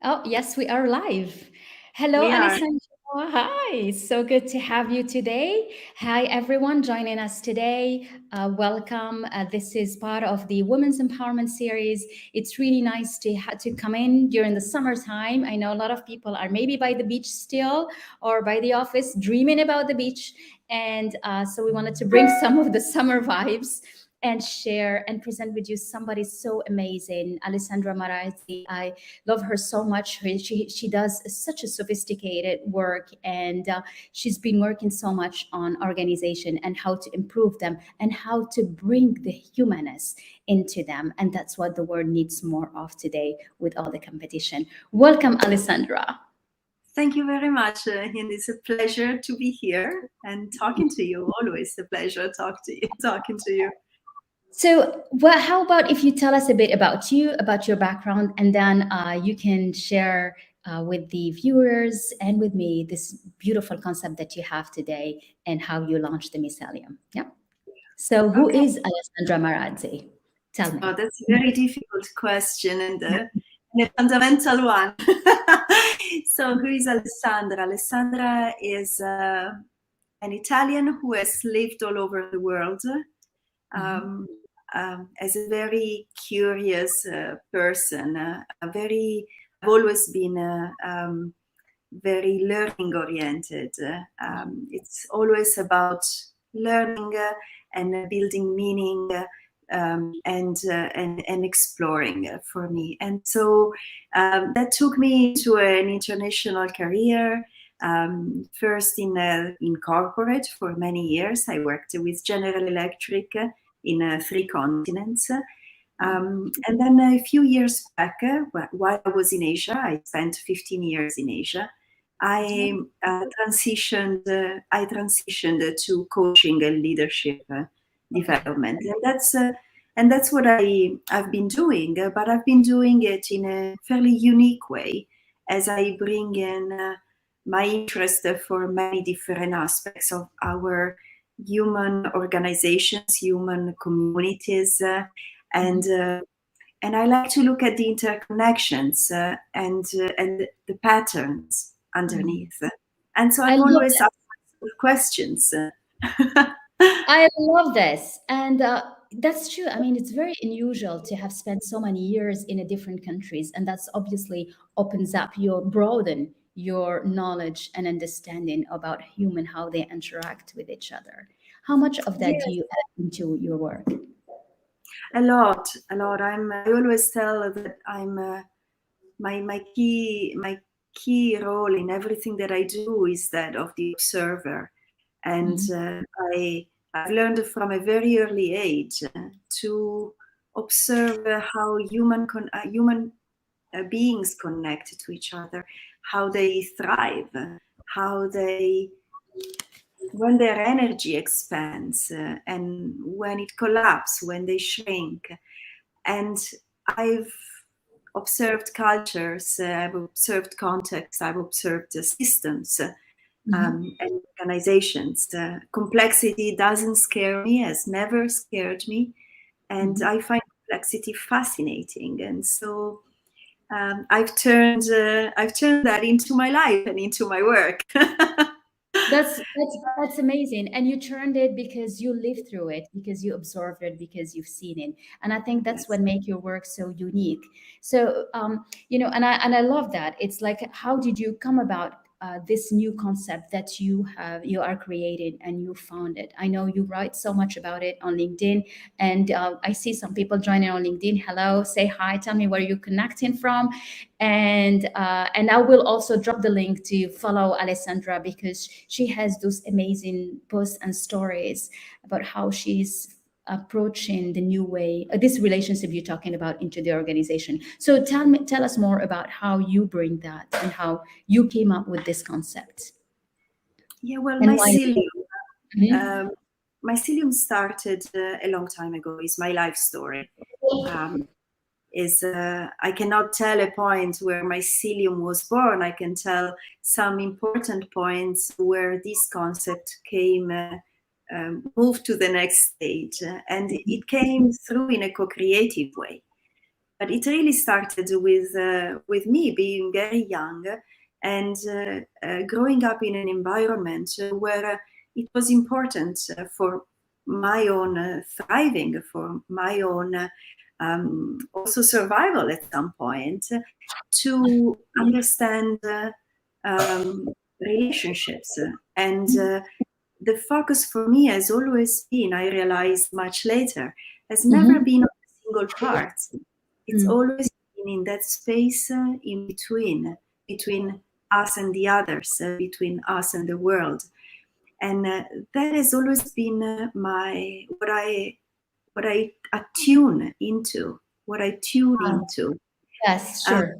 Oh, yes, we are live. Hello, We are. Alessandra. Hi, so good to have you today. Hi, everyone joining us today. Welcome. This is part of the Women's Empowerment Series. It's really nice to come in during the summertime. I know a lot of people are maybe by the beach still or by the office dreaming about the beach. And so we wanted to bring some of the summer vibes and share and present with you somebody so amazing, Alessandra Marazzi. I love her so much. She does such a sophisticated work, and she's been working so much on organization and how to improve them and how to bring the humanness into them. And that's what the world needs more of today with all the competition. Welcome, Alessandra. Thank you very much, Hynd. It's a pleasure to be here and talking to you. Always a pleasure talking to you. So, well, how about if you tell us a bit about you, about your background, and then you can share with the viewers and with me this beautiful concept that you have today and how you launched the Mycelium. Yeah. So, who Okay. is Alessandra Marazzi? Tell Oh, me. that's a very difficult question and a fundamental one. So, who is Alessandra? Alessandra is an Italian who has lived all over the world. Um, as a very curious person, I've always been very learning oriented. It's always about learning and building meaning and exploring for me. And so that took me to an international career. First in corporate for many years. I worked with General Electric in 3 continents. And then a few years back, while I was in Asia, I spent 15 years in Asia. I transitioned to coaching and leadership development, and that's what I've been doing. But I've been doing it in a fairly unique way, as I bring in my interest for many different aspects of our human organizations, human communities, and and I like to look at the interconnections and the patterns underneath. And so I I'm love always asking questions. I love this. And that's true. I mean, it's very unusual to have spent so many years in a different countries. And that's obviously opens up broaden your knowledge and understanding about human, how they interact with each other. How much of that do Yes, you add into your work? a lot, a lot. I always tell that I'm my key role in everything that I do is that of the observer, and Mhm. I've learned from a very early age to observe how human beings connect to each other, how they thrive, how they when their energy expands and when it collapses, when they shrink. And I've observed cultures, I've observed contexts, I've observed systems Mhm. and organizations. Complexity doesn't scare me, has never scared me, and Mhm. I find complexity fascinating. And so I've turned that into my life and into my work. That's amazing. And you turned it because you lived through it, because you observed it, because you've seen it. And I think that's Yes. what make your work so unique. So and I love that. It's like how did you come about this new concept that you are creating and you found it? I know you write so much about it on LinkedIn, and I see some people joining on LinkedIn. Hello, say hi, tell me where you're connecting from, and I will also drop the link to follow Alessandra because she has those amazing posts and stories about how she's approaching the new way this relationship you're talking about into the organization. So tell us more about how you bring that and how you came up with this concept Yeah, well, and why. um, mycelium started a long time ago. It's my life story. Um, I cannot tell a point where mycelium was born. I can tell some important points where this concept came, moved to the next stage, and it came through in a co-creative way. But it really started with me being very young and growing up in an environment where it was important for my own thriving, for my own also survival at some point, to understand relationships. And the focus for me has always been, I realized much later, has never Mhm. been on a single part. It's Mm. always been in that space in between us and the others, between us and the world. And that has always been my what I attune into, what I tune into. Yes, Um, sure.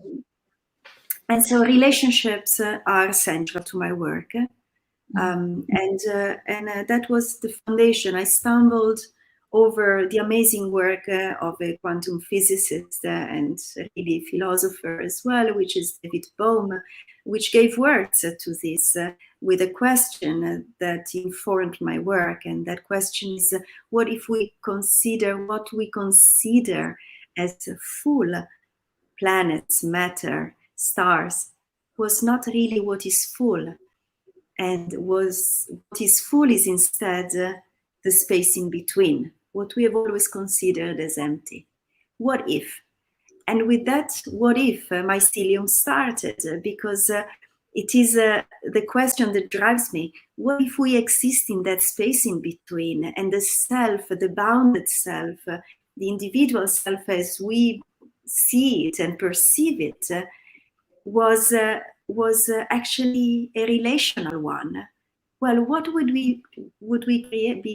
and so relationships are central to my work. And that was the foundation. I stumbled over the amazing work of a quantum physicist and really philosopher as well, which is David Bohm, which gave words to this with a question that informed my work. And that question is, what if we consider what we consider as full planets, matter, stars, was not really what is full, and was what is full is instead the space in between, what we have always considered as empty. What if? And with that what if, mycelium started, because it is the question that drives me. What if we exist in that space in between, and the self, the bounded self, the individual self as we see it and perceive it, was actually a relational one? Well, what be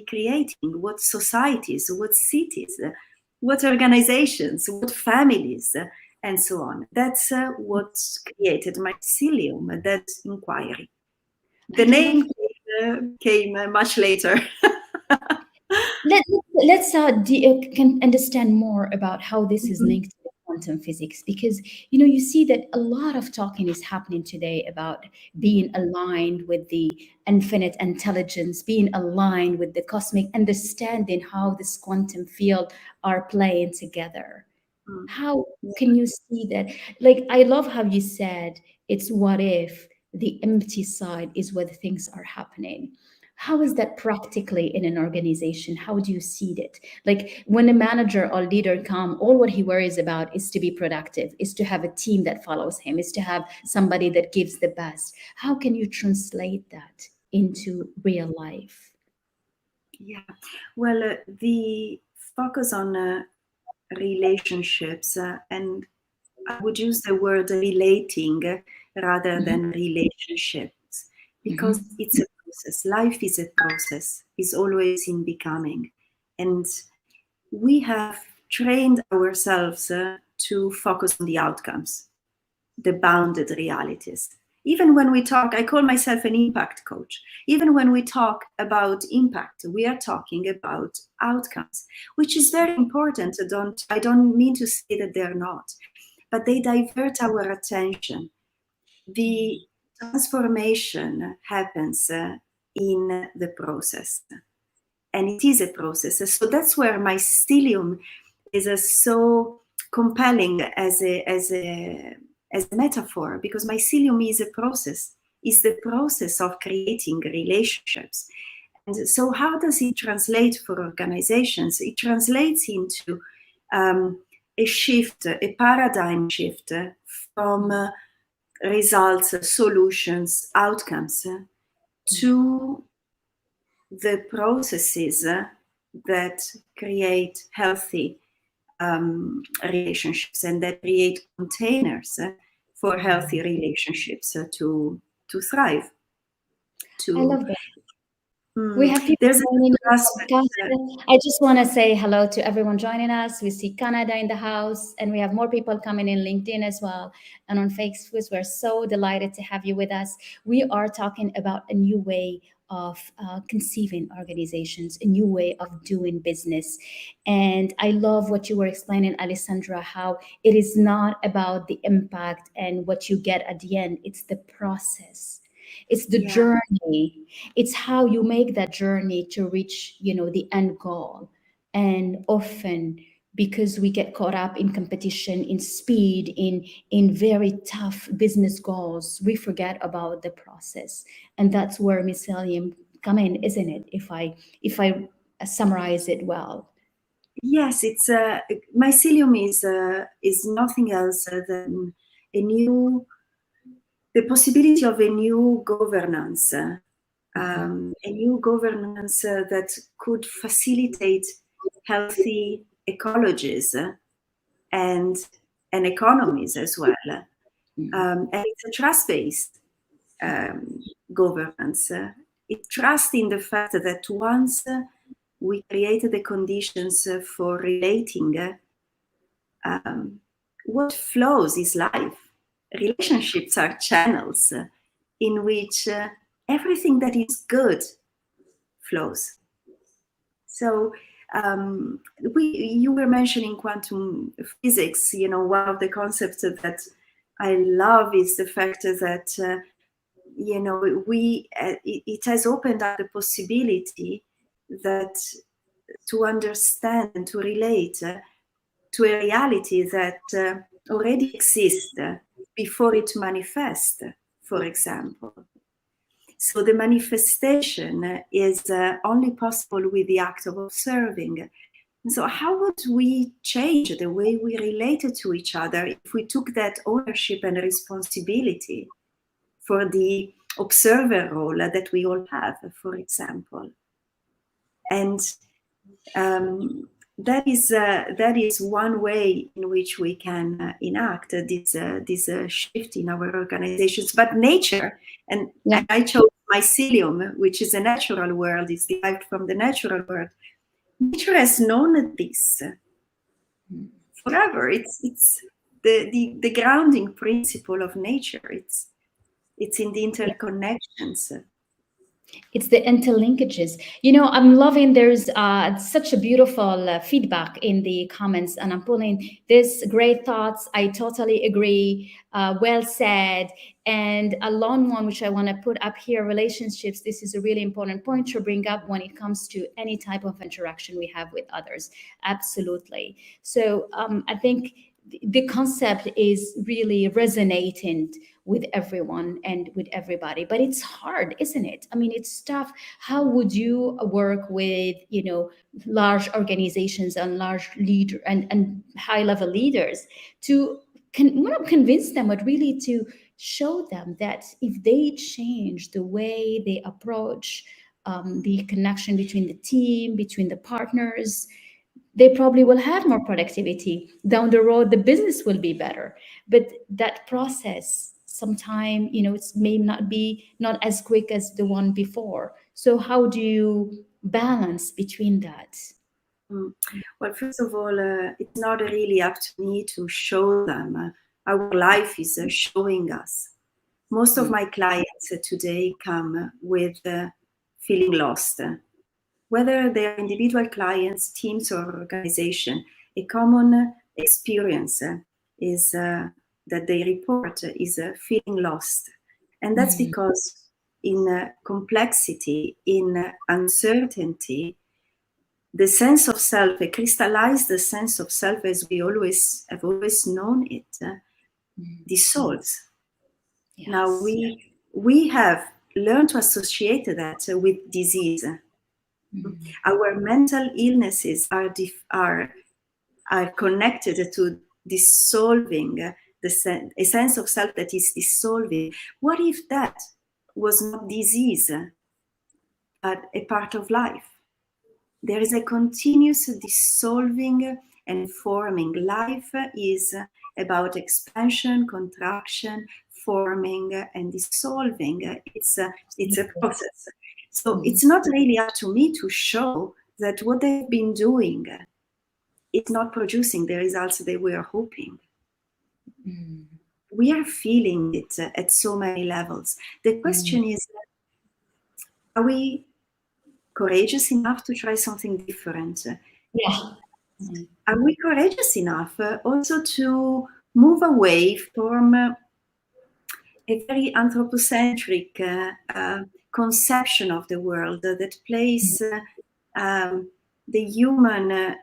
creating? What societies? What cities? What organizations? What families? And so on. That's what created mycelium. That inquiry. I The love name came much later. let's can understand more about how this is Mhm. linked to quantum physics, because you see that a lot of talking is happening today about being aligned with the infinite intelligence, being aligned with the cosmic understanding, how this quantum field are playing together. Mm. How Yeah. can you see that? Like, I love how you said it's what if the empty side is where things are happening. How is that practically in an organization? How do you see it? Like, when a manager or leader come, all what he worries about is to be productive, is to have a team that follows him, is to have somebody that gives the best. How can you translate that into real life? Yeah. Well, the focus on relationships, and I would use the word relating rather Mhm, than relationships, because mhm. it's a process. Life is a process, is always in becoming. And we have trained ourselves to focus on the outcomes, the bounded realities. Even when we talk, I call myself an impact coach. Even when we talk about impact, we are talking about outcomes, which is very important. I don't mean to say that they're not, but they divert our attention. The transformation happens in the process, and it is a process. So that's where mycelium is so compelling as a metaphor, because mycelium is a process, is the process of creating relationships. And so how does it translate for organizations? It translates into a shift, a paradigm shift from results, solutions, outcomes, to the processes that create healthy relationships, and that create containers for healthy relationships to thrive. I To love that. We have people there's joining another the aspect. podcast. I just want to say hello to everyone joining us. We see Canada in the house, and we have more people coming in LinkedIn as well. And on Facebook, we're so delighted to have you with us. We are talking about a new way of conceiving organizations, a new way of doing business. And I love what you were explaining, Alessandra, how it is not about the impact and what you get at the end, it's the process. It's the Yeah, journey. It's how you make that journey to reach the end goal. And often because we get caught up in competition, in speed, in very tough business goals. We forget about the process, and that's where mycelium come in, isn't it? If I summarize it well. Yes, it's mycelium is nothing else than the possibility of a new governance, a new governance that could facilitate healthy ecologies and economies as well. And it's a trust-based governance. It trusts in the fact that once we created the conditions for relating, what flows is life. Relationships are channels in which everything that is good flows. So you were mentioning quantum physics. One of the concepts that I love is the fact that it has opened up the possibility that to understand and to relate to a reality that already exists before it manifests, for example. So the manifestation is only possible with the act of observing. And so how would we change the way we related to each other if we took that ownership and responsibility for the observer role that we all have, for example? And that is one way in which we can enact this shift in our organizations. But nature, and I chose mycelium, which is a natural world, is derived from the natural world. Nature has known this forever. It's the grounding principle of nature. It's in the interconnections. It's the interlinkages. I'm loving, there's such a beautiful feedback in the comments, and I'm pulling this great thoughts. I totally agree. Well said. And a long one, which I want to put up here, relationships. This is a really important point to bring up when it comes to any type of interaction we have with others. Absolutely. So I think the concept is really resonating with everyone and with everybody, but it's hard, isn't it? I mean, it's tough. How would you work with large organizations and large leader and high level leaders to not convince them, but really to show them that if they change the way they approach the connection between the team, between the partners, they probably will have more productivity down the road. The business will be better, but that process sometime it may not as quick as the one before. So how do you balance between that? Well, first of all, it's not really up to me to show them. Our life is showing us. Most of my clients today come with feeling lost. Whether they are individual clients, teams, or organization, a common experience is that they report is feeling lost. And that's because in complexity, in uncertainty, the sense of self, a crystallized sense of self as we have always known it, dissolves. Yes. Now we have learned to associate that with disease. Our mental illnesses are connected to dissolving a sense of self that is dissolving. What if that was not disease, but a part of life? There is a continuous dissolving and forming. Life is about expansion, contraction, forming, and dissolving. It's a process. So it's not really up to me to show that what they've been doing is not producing the results they were hoping. We are feeling it at so many levels. The question is, are we courageous enough to try something different? Yeah. Are we courageous enough also to move away from a very anthropocentric conception of the world that places the human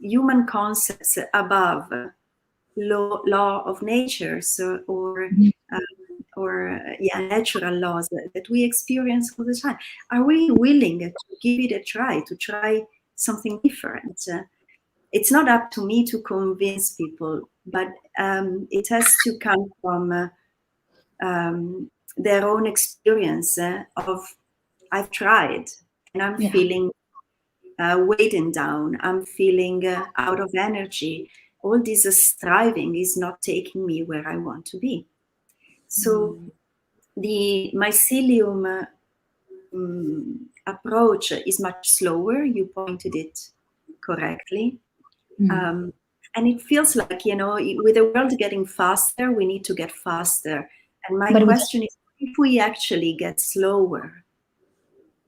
human concepts above law of nature, so, or natural laws that we experience all the time. Are we willing to give it a try, to try something different? It's not up to me to convince people, but it has to come from their own experience of I've tried and I'm Yeah. feeling weighted down. I'm feeling out of energy. All this striving is not taking me where I want to be. So the mycelium approach is much slower. You pointed it correctly. Um, and it feels like, with the world getting faster, we need to get faster. And my But we question is, if we actually get slower,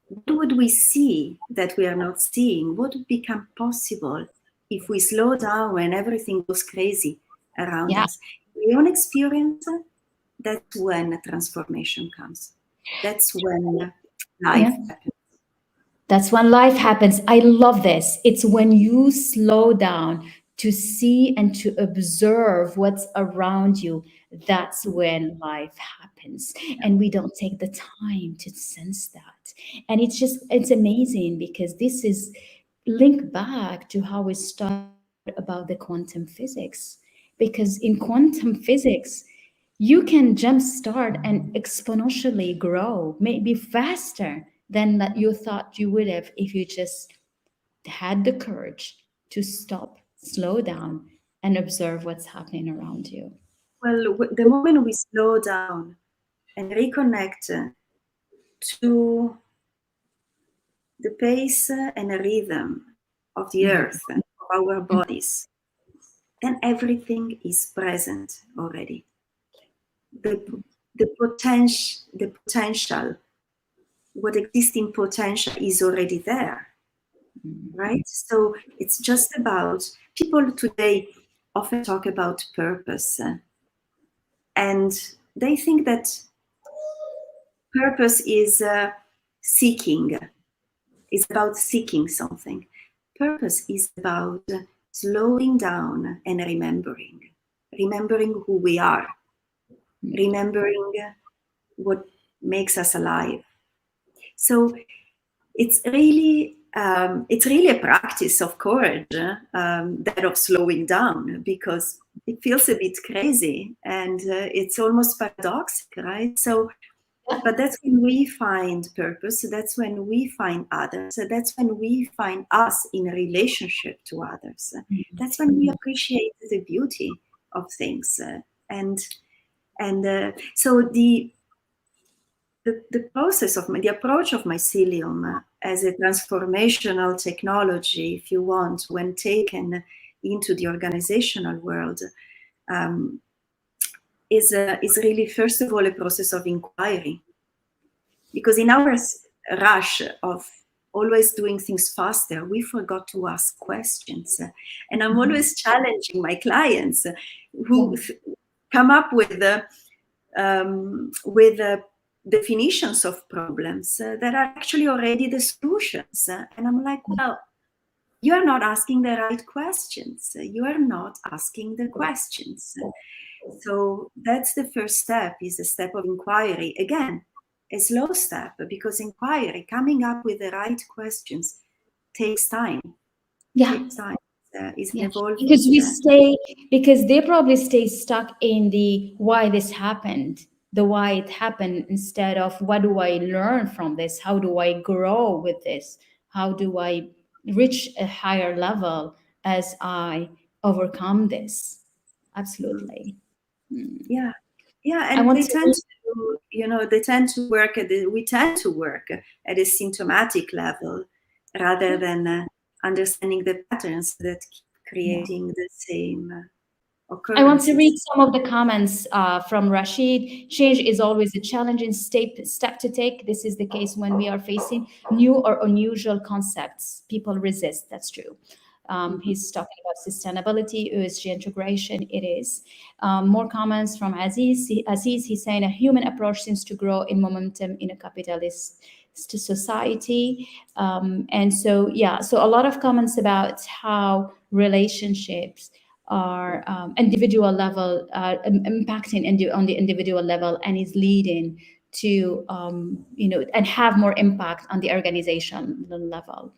what would we see that we are not seeing? What would become possible if we slow down when everything goes crazy around yeah. us? In my own experience, that's when transformation comes. That's when life Yeah. happens. That's when life happens. I love this. It's when you slow down to see and to observe what's around you. That's when life happens. And we don't take the time to sense that. And it's amazing because this is linked back to how we started about the quantum physics. Because in quantum physics, you can jumpstart and exponentially grow, maybe faster than that you thought you would have if you just had the courage to stop, slow down, and observe what's happening around you. Well, the moment we slow down and reconnect to the pace and rhythm of the earth and of our bodies, then everything is present already. The potential, what existing potential is already there, right? So it's just about, people today often talk about purpose, and they think that purpose is about seeking something. Purpose is about slowing down and remembering who we are, remembering what makes us alive. So it's really a practice of courage, that of slowing down, because it feels a bit crazy and it's almost paradoxical, right? So, but that's when we find purpose. That's when we find others. That's when we find us in a relationship to others. That's when we appreciate the beauty of things. So the process of the approach of mycelium as a transformational technology, if you want, when taken into the organizational world, is really, first of all, a process of inquiry. Because in our rush of always doing things faster, we forgot to ask questions. And I'm always challenging my clients who come up with definitions of problems that are actually already the solutions. And I'm like, well, you are not asking the right questions. You are not asking the questions. So that's the first step, is a step of inquiry. Again, a slow step, because inquiry, coming up with the right questions, takes time. Yeah. Takes time. It's an Yeah, evolving. because they probably stay stuck in the why this happened, the why it happened, instead of what do I learn from this? How do I grow with this? How do I reach a higher level as I overcome this? Absolutely. Yeah, yeah, I and want they to tend to, we tend to work at a symptomatic level rather than understanding the patterns that keep yeah. creating the same I want to read occurrences. some of the comments from Rashid. Change is always a challenging step to take. This is the case when we are facing new or unusual concepts. People resist. That's true. He's talking about sustainability, ESG integration. It is. More comments from Aziz. Aziz, he's saying a human approach seems to grow in momentum in a capitalist society. And so, yeah, so a lot of comments about how relationships are individual level, impacting on the individual level, and is leading to and have more impact on the organization level.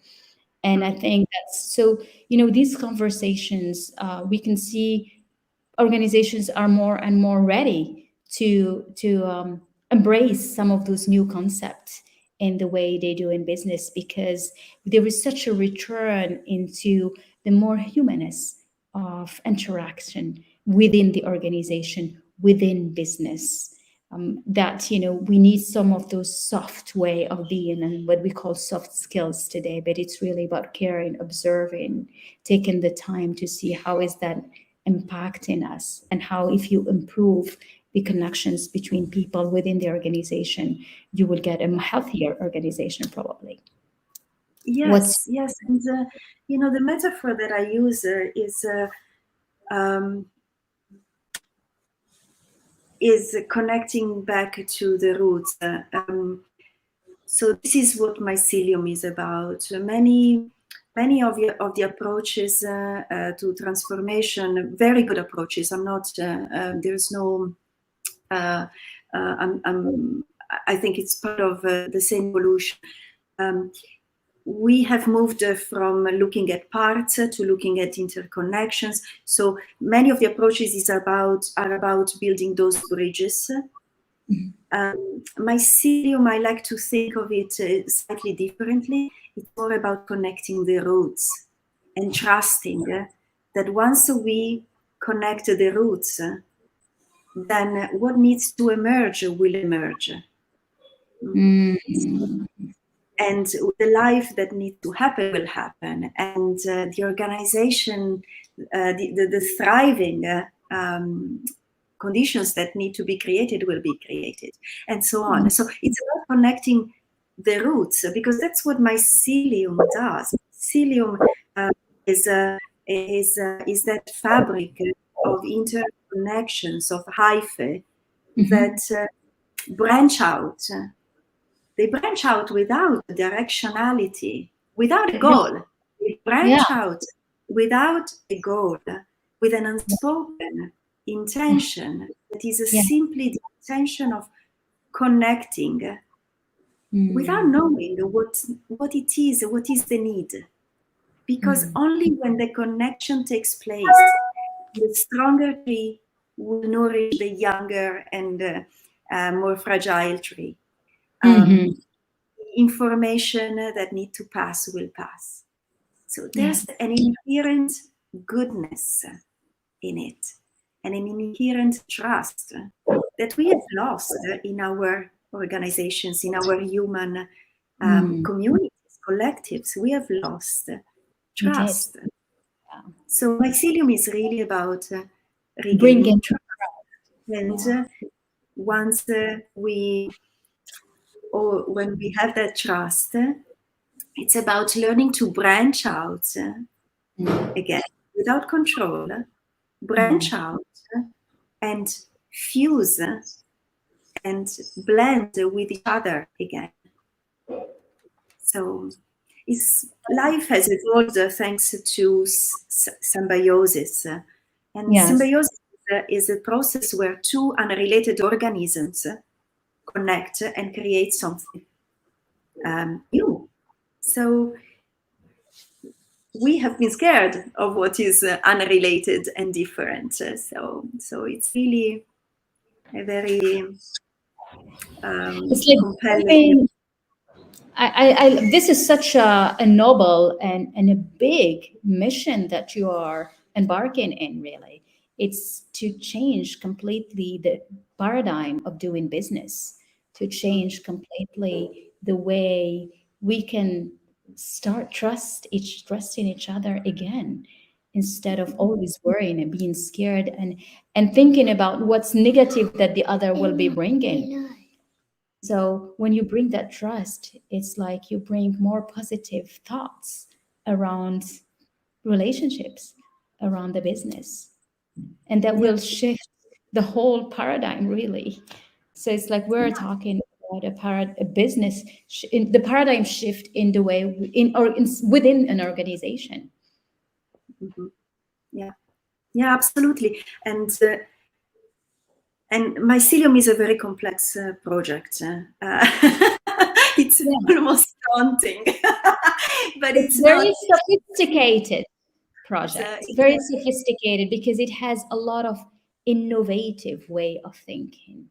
And I think that's so, these conversations, we can see organizations are more and more ready to embrace some of those new concepts in the way they do in business, because there is such a return into the more humanness of interaction within the organization, within business. That we need some of those soft way of being and what we call soft skills today, but it's really about caring, observing, taking the time to see how is that impacting us, and how if you improve the connections between people within the organization, you will get a healthier organization probably. What's Yes, yes, and the metaphor that I use um, is connecting back to the roots. So this is what mycelium is about. Many of the approaches to transformation, very good approaches. I'm not. There's no. I think it's part of the same evolution. We have moved from looking at parts to looking at interconnections. So many of the approaches are about building those bridges. Mycelium, I like to think of it slightly differently. It's more about connecting the roots and trusting that once we connect the roots, then what needs to emerge will emerge. And the life that needs to happen will happen, and the organization, the thriving conditions that need to be created will be created, and so on. So it's about connecting the roots, because that's what mycelium does. Mycelium is that fabric of interconnections, of hyphae that branch out. They branch out without directionality, without a goal. They branch out without a goal, with an unspoken intention that is simply the intention of connecting without knowing what it is, what is the need. Because only when the connection takes place, the stronger tree will nourish the younger and more fragile tree. Information that need to pass will pass. So there's an inherent goodness in it, and an inherent trust that we have lost in our organizations, in our human communities, collectives. We have lost trust. So mycelium is really about regaining trust. And once when we have that trust, it's about learning to branch out again, without control, branch out and fuse and blend with each other again. So life has evolved thanks to symbiosis. And symbiosis is a process where two unrelated organisms connect and create something new. So we have been scared of what is unrelated and different. So it's really a very compelling. This is such a noble and a big mission that you are embarking in, really. It's to change completely the paradigm of doing business, to change completely the way we can start trusting each other again, instead of always worrying and being scared and thinking about what's negative that the other will be bringing. And so when you bring that trust, it's like you bring more positive thoughts around relationships, around the business, and that will shift the whole paradigm, really. So it's like we're talking about a business, the paradigm shift in the way within an organization. Mhm. Yeah, yeah, absolutely. And Mycelium is a very complex project. It's Yeah. almost daunting, but It's it's very not. sophisticated It's a, project, it's very a, sophisticated because it has a lot of innovative way of thinking.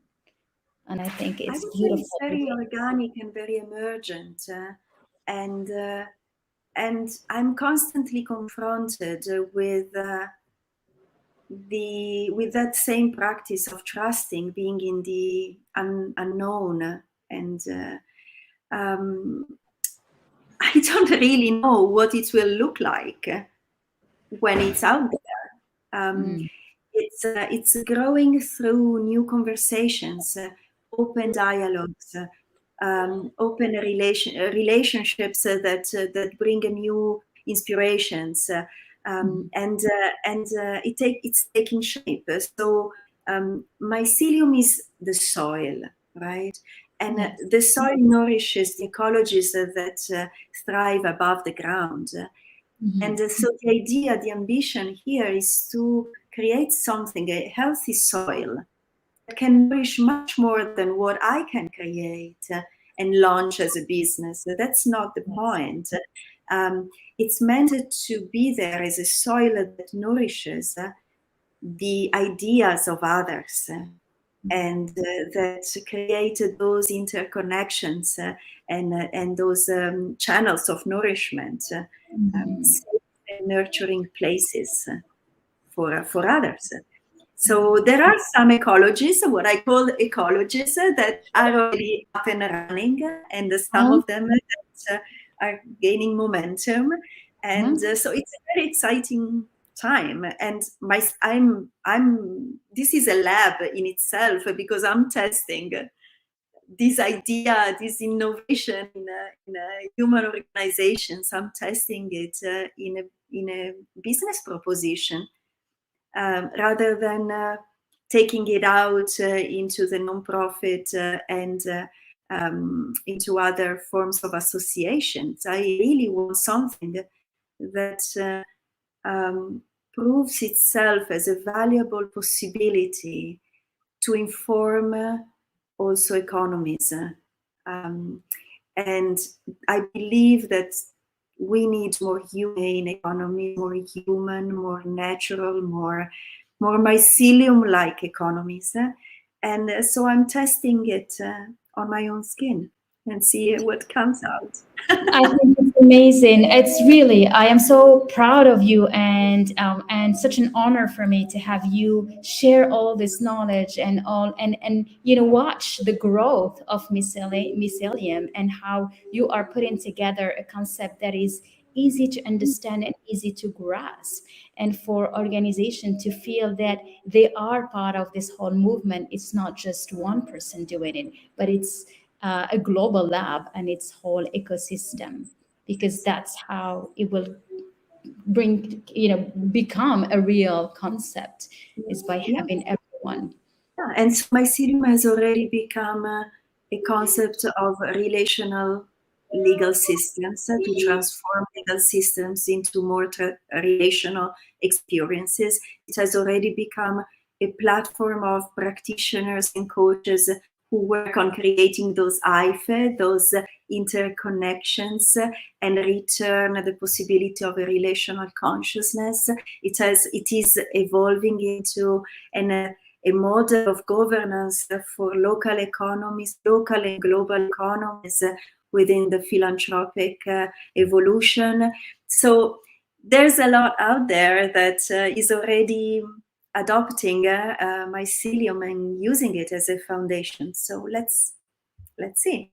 And I think I it's would say it's beautiful the very way. organic and very emergent, and uh, and I'm constantly confronted with that same practice of trusting, being in the unknown, and um, I don't really know what it will look like when it's out there. Mm, It's growing through new conversations, open dialogues, relationships that bring a new inspirations, mm, it's taking shape. So mycelium is the soil, right? And yes. the soil nourishes the ecologies that thrive above the ground. And Mhm. so the idea, the ambition here is to create something, a healthy soil that can nourish much more than what I can create and launch as a business. That's not the Yes. point. It's meant to be there as a soil that nourishes the ideas of others and that create those interconnections and those channels of nourishment, Mhm. safe and nurturing places for others. So there are some ecologies, what I call ecologies, that are already up and running, and some Oh, of them that are gaining momentum. uh-huh. And so it's a very exciting time. And I'm. This is a lab in itself because I'm testing this idea, this innovation in human organizations. I'm testing it in a business proposition rather than taking it out into the nonprofit and into other forms of associations. I really want something that proves itself as a valuable possibility to inform also economies. Um, and I believe that we need more humane economies, more human, more natural, more mycelium-like economies. And so I'm testing it on my own skin and see what comes out. I think it's amazing. It's really, I am so proud of you, and such an honor for me to have you share all this knowledge and all, and watch the growth of mycelium and how you are putting together a concept that is easy to understand and easy to grasp, and for organization to feel that they are part of this whole movement. It's not just one person doing it, but it's a global lab and its whole ecosystem, because that's how it will become a real concept, is by Yeah. having everyone. Yeah, and so mycelium has already become a concept of relational legal systems to transform legal systems into more relational experiences. It has already become a platform of practitioners and coaches who work on creating those IFE, those interconnections, and return the possibility of a relational consciousness. It is evolving into a model of governance for local economies, local and global economies within the philanthropic evolution. So there's a lot out there that is already adopting mycelium and using it as a foundation. So let's see.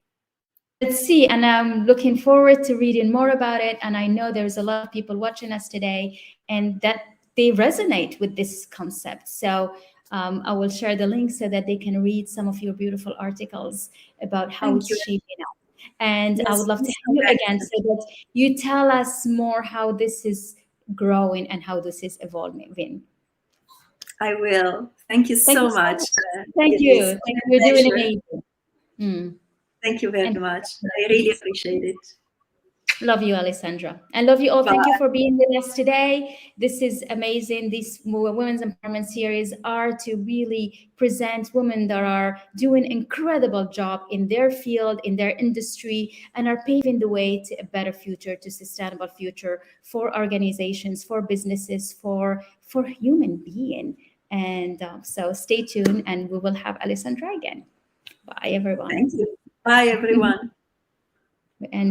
Let's see. And I'm looking forward to reading more about it. And I know there's a lot of people watching us today and that they resonate with this concept. So I will share the link so that they can read some of your beautiful articles about how Thank it's you. shaping up. And I Yes, would love to please have you again correct. so that you tell us more how this is growing and how this is evolving. I will. Thank you Thank you so so much. much. Thank It you. is Thank you. a You're doing pleasure. amazing. Mm. Thank you very And much. I really appreciate it. Love you, Alessandra. And love you all. Bye. Thank you for being with us today. This is amazing. These women's empowerment series are to really present women that are doing incredible job in their field, in their industry, and are paving the way to a better future, to sustainable future for organizations, for businesses, for human being. And so stay tuned, and we will have Alessandra again. Bye, everyone. Thank you. Bye, everyone. And